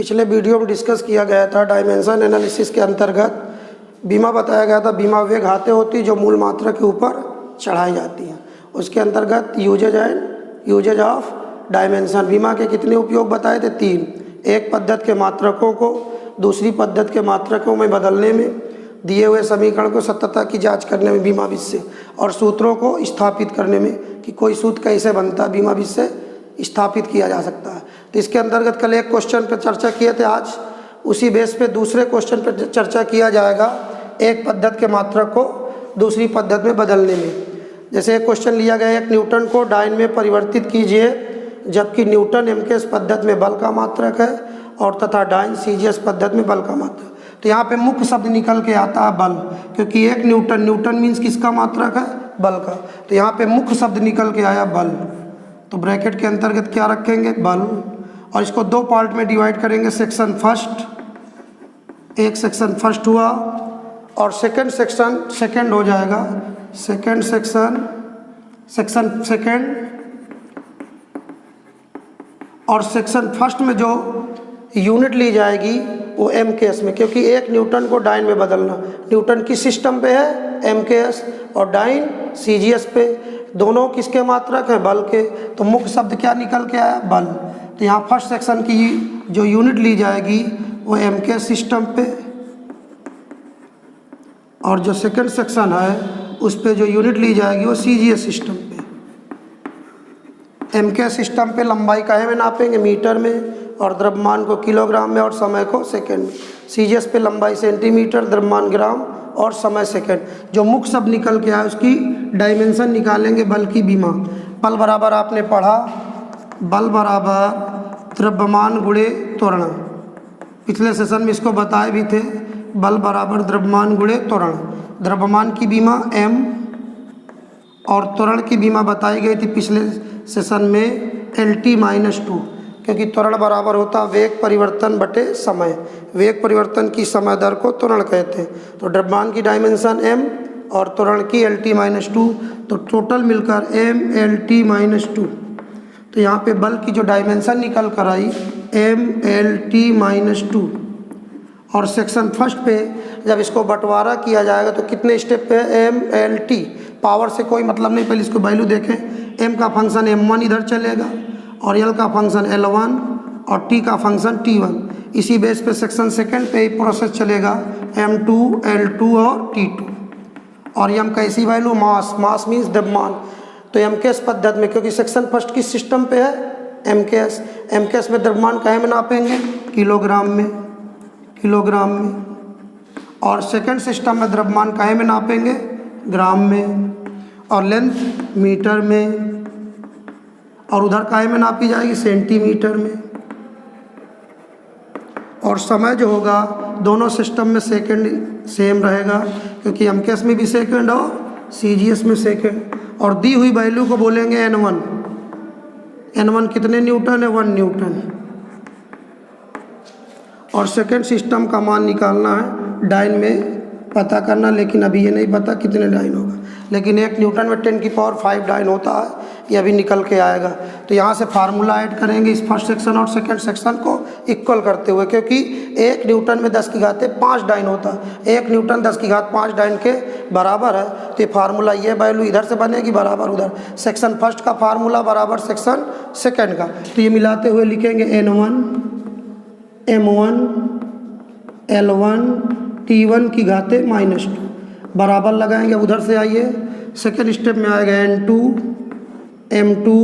पिछले वीडियो में डिस्कस किया गया था डायमेंशन एनालिसिस के अंतर्गत बीमा बताया गया था। बीमा वे घातें होती जो मूल मात्रा के ऊपर चढ़ाई जाती हैं। उसके अंतर्गत यूजेज ऑफ डायमेंशन बीमा के कितने उपयोग बताए थे? 3। एक पद्धति के मात्रकों को दूसरी पद्धति के मात्रकों में बदलने में, दिए हुए समीकरण को सत्यता की जांच करने में बीमा विधि से, और सूत्रों को स्थापित करने में कि कोई सूत्र कैसे बनता है बीमा विधि से स्थापित किया जा सकता है। तो इसके अंतर्गत कल एक क्वेश्चन पर चर्चा किए थे, आज उसी बेस पे दूसरे क्वेश्चन पर चर्चा किया जाएगा, एक पद्धति के मात्रक को दूसरी पद्धति में बदलने में। जैसे एक क्वेश्चन लिया गया, एक न्यूटन को डाइन में परिवर्तित कीजिए जबकि न्यूटन एमकेएस पद्धति में बल का मात्रक है और तथा डाइन सीजीएस पद्धति में बल का मात्रक। तो यहाँ पे मुख्य शब्द निकल के आता है बल, क्योंकि एक न्यूटन मीन्स किसका मात्रक है? बल का। तो यहाँ पे मुख्य शब्द निकल के आया बल, तो ब्रैकेट के अंतर्गत क्या रखेंगे? बल। और इसको दो पार्ट में डिवाइड करेंगे, सेक्शन फर्स्ट, एक सेक्शन फर्स्ट हुआ और सेकंड सेक्शन सेकंड हो जाएगा, सेकंड सेक्शन सेकंड, और सेक्शन फर्स्ट में जो यूनिट ली जाएगी वो एमकेएस में, क्योंकि एक न्यूटन को डाइन में बदलना। न्यूटन किस सिस्टम पे है? एमकेएस, और डाइन सीजीएस पे। दोनों किसके मात्रक हैं? बल के। तो मुख्य शब्द क्या निकल के आया? बल। तो यहाँ फर्स्ट सेक्शन की जो यूनिट ली जाएगी वो एमकेएस सिस्टम पे, और जो सेकंड सेक्शन है उस पे जो यूनिट ली जाएगी वो सीजीएस सिस्टम पे। एमकेएस सिस्टम पे लंबाई काहे में नापेंगे? मीटर में, और द्रव्यमान को किलोग्राम में और समय को सेकंड में। सीजीएस पे लंबाई सेंटीमीटर, द्रव्यमान ग्राम और समय सेकंड। जो मुख्य शब्द निकल के आया उसकी डायमेंशन निकालेंगे बल की बीमा। बल बराबर आपने पढ़ा, बल बराबर द्रव्यमान गुणे त्वरण। पिछले सेशन में इसको बताए भी थे, बल बराबर द्रव्यमान गुणे त्वरण। द्रव्यमान की बीमा m और त्वरण की बीमा बताई गई थी पिछले सेशन में LT-2, क्योंकि त्वरण बराबर होता वेग परिवर्तन बटे समय। वेग परिवर्तन की समय दर को त्वरण कहते हैं। तो द्रव्यमान की डायमेंशन m और त्वरण की LT-2, तो टोटल मिलकर MLT-2। तो यहाँ पे बल की जो डायमेंशन निकल कर आई MLT-2, और सेक्शन फर्स्ट पे जब इसको बंटवारा किया जाएगा तो कितने स्टेप पे है? MLT। पावर से कोई मतलब नहीं, पहले इसको वैल्यू देखें। m का फंक्शन m1 इधर चलेगा, और l का फंक्शन L1 और t का फंक्शन T1। इसी बेस पे सेक्शन सेकंड पे ही प्रोसेस चलेगा, M2, L2 और T2। और m कैसी वैल्यू? मास मीन्स द्रव्यमान। तो एमकेएस पद्धति में, क्योंकि सेक्शन फर्स्ट किस सिस्टम पे है? एमकेएस में द्रव्यमान काहे में नापेंगे? किलोग्राम में। और सेकंड सिस्टम में द्रव्यमान काहे में नापेंगे? ग्राम में। और लेंथ मीटर में, और उधर काहे में नापी जाएगी? सेंटीमीटर में। और समय जो होगा दोनों सिस्टम में सेकंड सेम रहेगा, क्योंकि एमकेएस में भी सेकंड और सीजीएस में सेकंड। और दी हुई वैल्यू को बोलेंगे N1 कितने न्यूटन है? 1 न्यूटन। और सेकंड सिस्टम का मान निकालना है, डाइन में पता करना, लेकिन अभी ये नहीं पता कितने डाइन होगा, लेकिन 1 न्यूटन में 10⁵ डाइन होता है, ये अभी निकल के आएगा। तो यहाँ से फार्मूला ऐड करेंगे इस फर्स्ट सेक्शन और सेकंड सेक्शन को इक्वल करते हुए, क्योंकि 1 न्यूटन में 10⁵5 डाइन होता है। 1 न्यूटन 10⁵5 डाइन के बराबर है। तो ये फार्मूला, ये वैल्यू इधर से बनेगी बराबर उधर। सेक्शन फर्स्ट का फार्मूला बराबर सेक्शन सेकंड का। तो ये मिलाते हुए लिखेंगे N1 M1 L1 T1 की घाते -2 बराबर लगाएंगे। उधर से आइए, सेकेंड स्टेप में आएगा N2 M2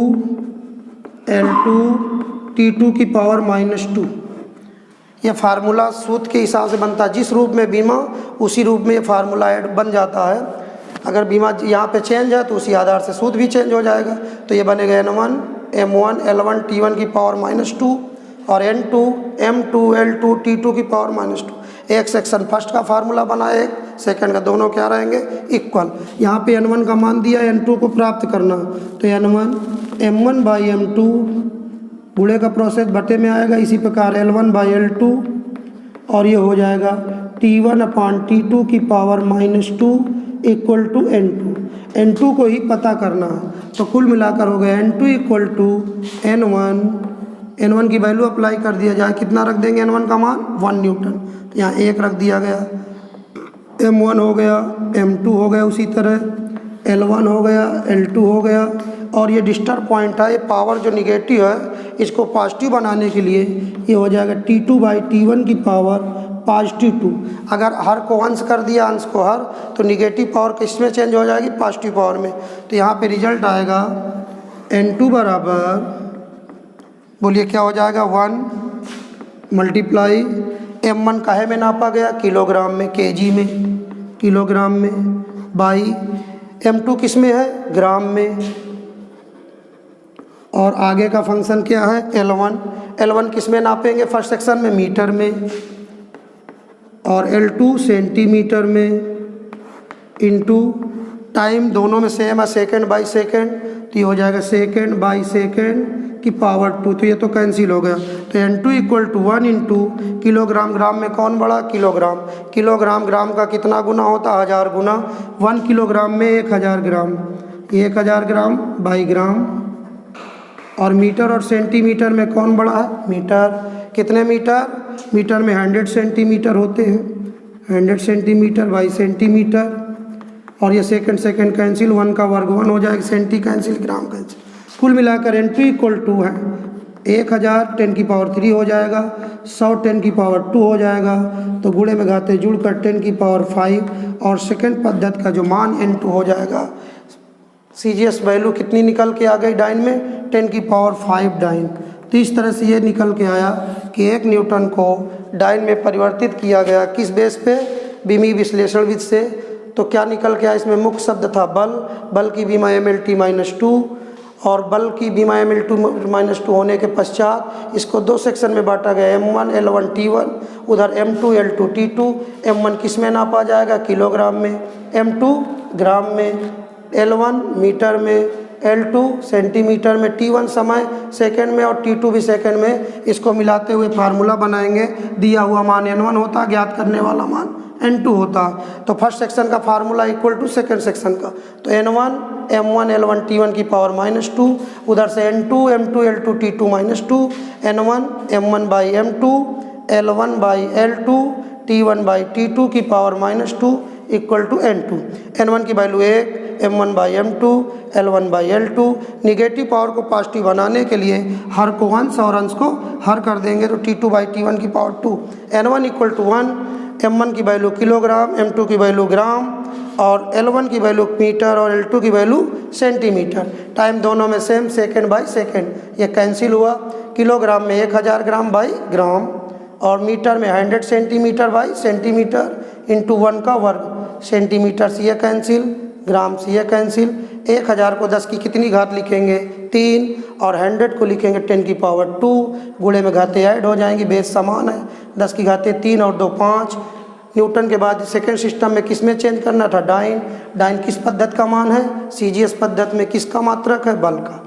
L2 T2 की पावर -2। ये फार्मूला सूत्र के हिसाब से बनता है। जिस रूप में बीमा उसी रूप में ये फार्मूला ऐड बन जाता है। अगर बीमा यहाँ पे चेंज है तो उसी आधार से सूत्र भी चेंज हो जाएगा। तो ये बनेगा N1 M1 L1 T1 की पावर -2 और N2 M2 L2 T2 की पावर -2। एक सेक्शन फर्स्ट का फार्मूला बना, एक सेकंड का, दोनों क्या रहेंगे? इक्वल। यहाँ पे N1 का मान दिया, N2 को प्राप्त करना, तो N1 M1/M2 गुणे का प्रोसेस बटे में आएगा। इसी प्रकार L1/L2, और ये हो जाएगा T1/T2 की पावर -2 = N2। N2 को ही पता करना है, तो कुल मिलाकर हो गया N2 = N1 N1 की वैल्यू अप्लाई कर दिया जाए, कितना रख देंगे N1 का मान 1 न्यूटन, तो यहाँ 1 रख दिया गया। M1 हो गया, M2 हो गया, उसी तरह L1 हो गया, L2 हो गया। और ये डिस्टर्ब पॉइंट है, ये पावर जो निगेटिव है इसको पॉजिटिव बनाने के लिए ये हो जाएगा T2/T1 की पावर +2। अगर हर को अंश कर दिया, अंश को हर, तो निगेटिव पावर किस में चेंज हो जाएगी, पॉजिटिव पावर में। तो यहाँ पे रिजल्ट आएगा N2 बराबर, बोलिए क्या हो जाएगा, 1 मल्टीप्लाई M1 काहे में नापा गया, किलोग्राम में, केजी में, किलोग्राम में, बाई M2 किस में है, ग्राम में। और आगे का फंक्शन क्या है, L1 किस में नापेंगे, फर्स्ट सेक्शन में, मीटर में, और L2 सेंटीमीटर में, इनटू टाइम दोनों में सेम है, सेकंड बाई सेकंड, तो ये हो जाएगा सेकंड बाई सेकंड की पावर 2, तो ये तो कैंसिल हो गया। तो N2 = 1 इंटू किलोग्राम, ग्राम में कौन बड़ा, किलोग्राम, किलोग्राम ग्राम का कितना गुना होता है, 1000 गुना, 1 किलोग्राम में 1000 ग्राम, 1000 ग्राम बाई ग्राम। और मीटर और सेंटीमीटर में कौन बड़ा है, मीटर, कितने मीटर, मीटर में 100 सेंटीमीटर होते हैं, 100 सेंटीमीटर बाई सेंटीमीटर। और ये सेकंड सेकंड कैंसिल, 1 का वर्ग 1 हो जाएगा, सेंटी कैंसिल, ग्राम कैंसिल। कुल मिलाकर N2 = 2 है, 1000 10³ हो जाएगा, 100 10² हो जाएगा, तो गुणे में घाते जुड़कर 10⁵ और सेकंड पद्धति का जो मान N2 हो जाएगा, CGS वैल्यू कितनी निकल के आ गई डाइन में, 10⁵ डाइन। तो इस तरह से ये निकल के आया कि 1 न्यूटन को डाइन में परिवर्तित किया गया, किस बेस पे, बीमी विश्लेषण विधि से। तो क्या निकल के आया, इसमें मुख्य शब्द था बल, बल की बीमा MLT-2, और बल की बीमा ML2-2 होने के पश्चात इसको 2 सेक्शन में बांटा गया, M1 L1 T1, उधर M2 L2 T2। M1 किस में नापा जाएगा, किलोग्राम में, M2 ग्राम में, L1 मीटर में, L2 सेंटीमीटर में, T1 समय सेकंड में और T2 भी सेकंड में। इसको मिलाते हुए फार्मूला बनाएंगे, दिया हुआ मान N1 होता, ज्ञात करने वाला मान N2 होता। तो फर्स्ट सेक्शन का फार्मूला = सेकंड सेक्शन का, तो N1 M1 L1 T1 की पावर -2, उधर से N2 M2 L2 T2 -2, N1 M1/M2 L1/L2 T1/T2 की पावर -2 = N2। N1 की value 1, M1/M2 L1/L2। Negative power को पॉजिटिव बनाने के लिए हर को अंश और अंश को हर कर देंगे, तो T2/T1 की पावर 2। N1 = 1, M1 की वैल्यू किलोग्राम, M2 की वैल्यू ग्राम, और L1 की वैल्यू मीटर और L2 की वैल्यू सेंटीमीटर। टाइम दोनों में सेम, सेकंड बाई सेकंड, ये कैंसिल हुआ। किलोग्राम में 1000 ग्राम बाई ग्राम, और मीटर में 100 सेंटीमीटर बाई सेंटीमीटर, इंटू 1 का वर्ग, सेंटीमीटर से ये कैंसिल, ग्राम से ये कैंसिल। 1000 को 10 की कितनी घात लिखेंगे, 3, और 100 को लिखेंगे 10⁵, गुणे में घाते ऐड हो जाएंगी, बेस समान है, 10 की घाते 3 और 2 5। न्यूटन के बाद सेकेंड सिस्टम में किस में चेंज करना था, डाइन। डाइन किस पद्धति का मान है, CGS पद्धति में किसका मात्रक है, बल का।